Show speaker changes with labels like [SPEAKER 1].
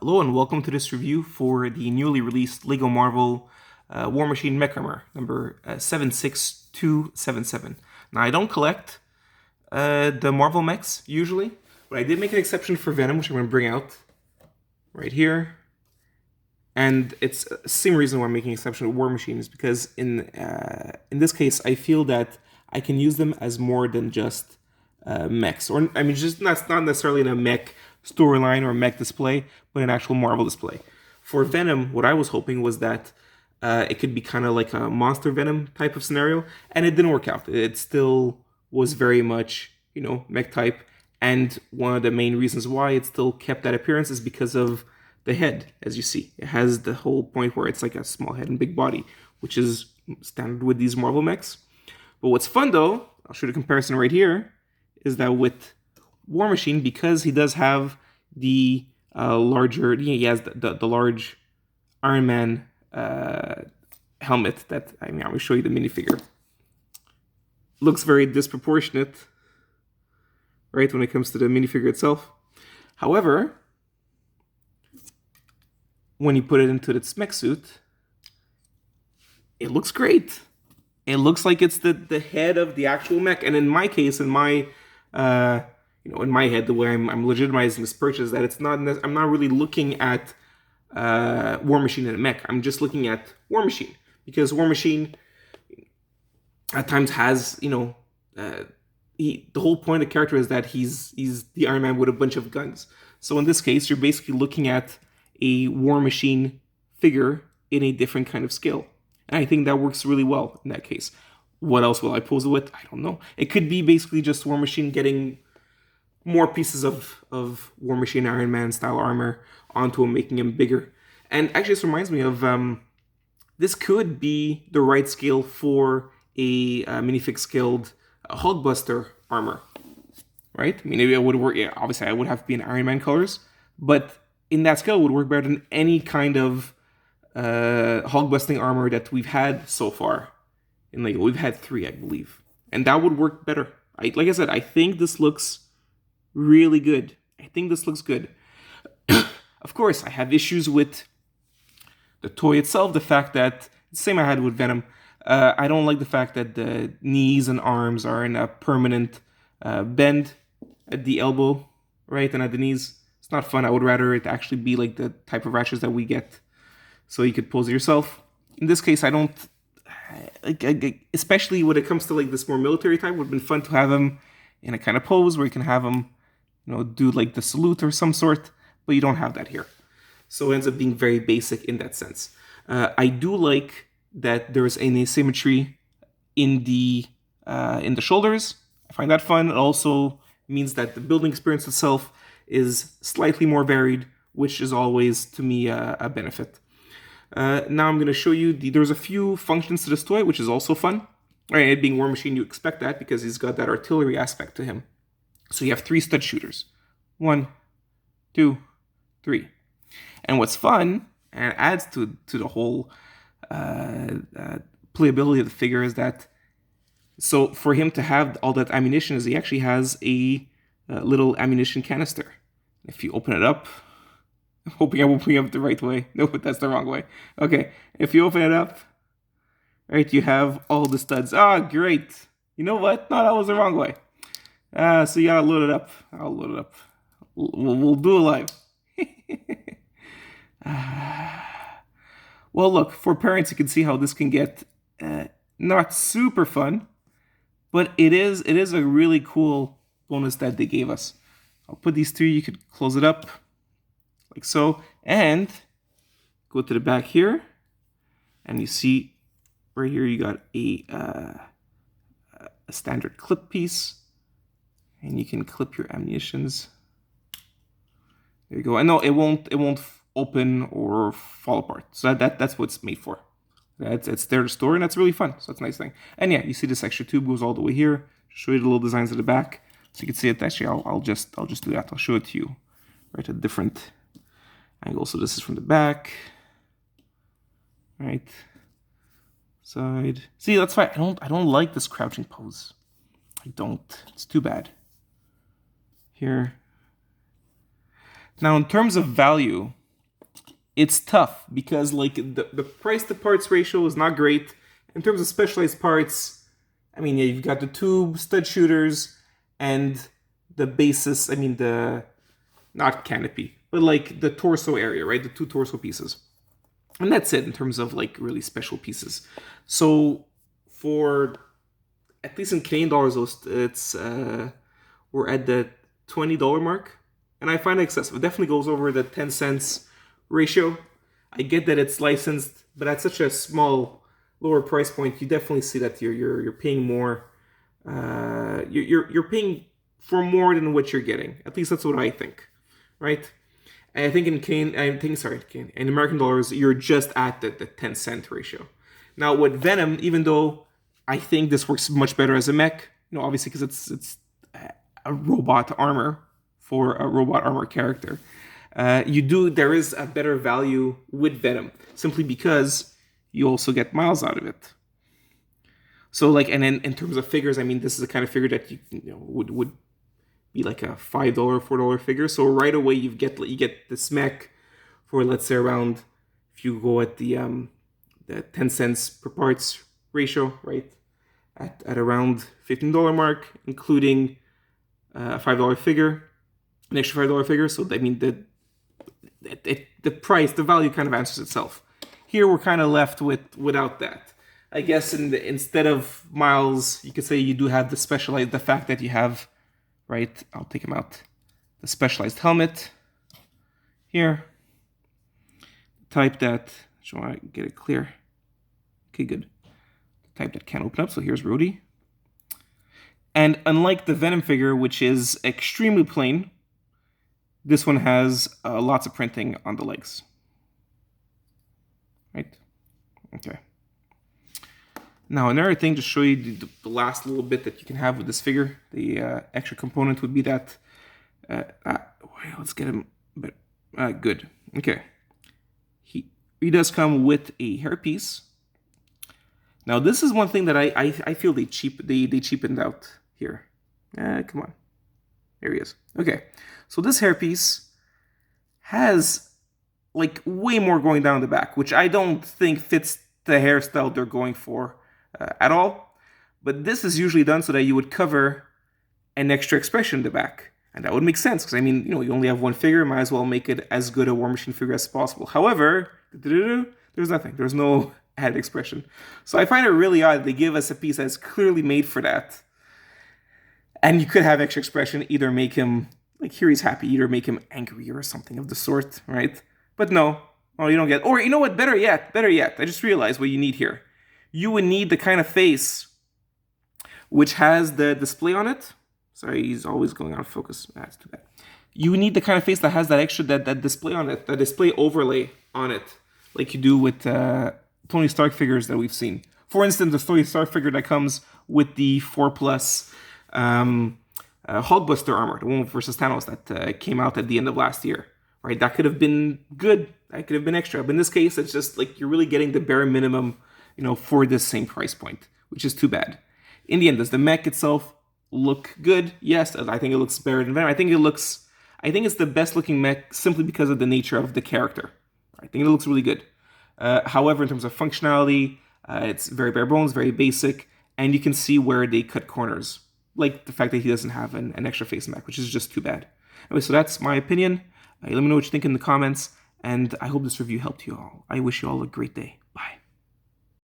[SPEAKER 1] Hello and welcome to this review for the newly released LEGO Marvel War Machine Mech Armor, number 76277. Now, I don't collect the Marvel mechs usually, but I did make an exception for Venom, which I'm going to bring out right here. And it's the same reason why I'm making an exception with War Machine is because in this case, I feel that I can use them as more than just mechs, or I mean, just not necessarily in a mech storyline or a mech display, but an actual Marvel display. For Venom, what I was hoping was that it could be kind of like a monster Venom type of scenario, and it didn't work out. It still was very much, mech type, and one of the main reasons why it still kept that appearance is because of the head. As you see, it has the whole point where it's like a small head and big body, which is standard with these Marvel mechs. But what's fun though, I'll show you a comparison right here, is that with War Machine, because he does have the larger, he has the large Iron Man helmet that, I'm going to show you the minifigure. Looks very disproportionate, right, when it comes to the minifigure itself. However, when you put it into its mech suit, it looks great. It looks like it's the head of the actual mech. And in my case, in my in my head, the way I'm legitimizing this purchase, that it's not. I'm not really looking at War Machine and a mech. I'm just looking at War Machine because War Machine at times has the whole point of the character is that he's the Iron Man with a bunch of guns. So in this case, you're basically looking at a War Machine figure in a different kind of scale. And I think that works really well in that case. What else will I pose it with? I don't know. It could be basically just War Machine getting more pieces of War Machine Iron Man style armor onto him, making him bigger. And actually, this reminds me of this could be the right scale for a minifig scaled Hulkbuster armor, right? I mean, maybe it would work. Yeah, obviously, I would have to be in Iron Man colors, but in that scale, it would work better than any kind of Hulk-busting armor that we've had so far. In Lego, we've had 3, I believe, and that would work better. Like I said, I think this looks really good. I think this looks good. Of course, I have issues with the toy itself. The fact that the same I had with Venom. I don't like the fact that the knees and arms are in a permanent bend at the elbow, right, and at the knees. It's not fun. I would rather it actually be like the type of ratchets that we get, so you could pose it yourself. In this case, I don't. Especially when it comes to like this more military type, it would have been fun to have him in a kind of pose where you can have him, do like the salute or some sort, but you don't have that here. So it ends up being very basic in that sense. I do like that there's an asymmetry in the shoulders. I find that fun. It also means that the building experience itself is slightly more varied, which is always, to me, a benefit. Now I'm going to show you, there's a few functions to this toy, which is also fun. Right, it being War Machine, you expect that because he's got that artillery aspect to him. So you have 3 stud shooters. 1, 2, 3. And what's fun, and adds to the whole playability of the figure, is that, so for him to have all that ammunition, is he actually has a little ammunition canister. If you open it up, I'm hoping I'm opening it up the right way. No, but that's the wrong way. Okay, if you open it up, right, you have all the studs. Ah, great. You know what? No, that was the wrong way. So you gotta load it up. I'll load it up. We'll do it live. Well, look, for parents, you can see how this can get not super fun, but it is a really cool bonus that they gave us. I'll put these 3. You could close it up like so, and go to the back here, and you see right here you got a standard clip piece, and you can clip your ammunitions. There you go. And no, it won't open or fall apart. So that's what it's made for. It's there to store, and that's really fun. So that's a nice thing. And yeah, you see this extra tube goes all the way here. Show you the little designs at the back, so you can see it. Actually, I'll just do that. I'll show it to you right at different angle. So this is from the back, right? Side. See, that's why I don't like this crouching pose. I don't. It's too bad. Here. Now, in terms of value, it's tough because like the price to parts ratio is not great. In terms of specialized parts, I mean, yeah, you've got the tube, stud shooters, and the basis. I mean, the not canopy, but like the torso area, right? The two torso pieces. And that's it in terms of like really special pieces. So for at least in Canadian dollars, it's we're at the $20 mark, and I find it excessive. It definitely goes over the 10 cents ratio. I get that it's licensed, but at such a small, lower price point, you definitely see that you're paying more. You're paying for more than what you're getting. At least that's what I think, right? And I think in American dollars, you're just at the 10 cent ratio. Now with Venom, even though I think this works much better as a mech, obviously because it's a robot armor for a robot armor character. There is a better value with Venom simply because you also get miles out of it. So like, and in terms of figures, I mean, this is the kind of figure that would be like a $5, $4 figure. So right away you get this mech for, let's say, around, if you go at the 10 cents per parts ratio, right, at around $15 mark, including a $5 figure, an extra $5 figure. So I mean the price, the value kind of answers itself. Here we're kind of left without that. I guess instead of miles, you could say you do have the fact that you have, right, I'll take him out, the specialized helmet here. Type that, just want to get it clear. Okay, good. Type that can't open up, so here's Rhodey. And unlike the Venom figure, which is extremely plain, this one has lots of printing on the legs. Right? Okay. Now another thing to show you the last little bit that you can have with this figure, the extra component would be that, let's get him, but good. Okay. He does come with a hairpiece. Now this is one thing that I feel they cheapened out here. Come on. There he is. Okay. So this hairpiece has like way more going down the back, which I don't think fits the hairstyle they're going for at all. But this is usually done so that you would cover an extra expression in the back. And that would make sense, because I mean, you only have one figure, might as well make it as good a War Machine figure as possible. However, there's nothing. There's no added expression. So I find it really odd they give us a piece that's clearly made for that. And you could have extra expression, either make him, like here he's happy, either make him angry or something of the sort, right? But no, you don't get, or you know what, better yet, I just realized what you need here. You would need the kind of face which has the display on it. Sorry, he's always going out of focus. That's too bad. You need the kind of face that has that extra, that display on it, that display overlay on it, like you do with Tony Stark figures that we've seen. For instance, the Tony Stark figure that comes with the 4+ Hulkbuster armor, the one versus Thanos that came out at the end of last year, right? That could have been good. That could have been extra. But in this case, it's just like you're really getting the bare minimum, for this same price point, which is too bad. In the end, does the mech itself look good? Yes, I think it looks better than Venom. I think it's the best looking mech simply because of the nature of the character. I think it looks really good. However, in terms of functionality, it's very bare bones, very basic, and you can see where they cut corners. Like the fact that he doesn't have an extra face mech, which is just too bad. Anyway, so that's my opinion. Let me know what you think in the comments, and I hope this review helped you all. I wish you all a great day. Bye.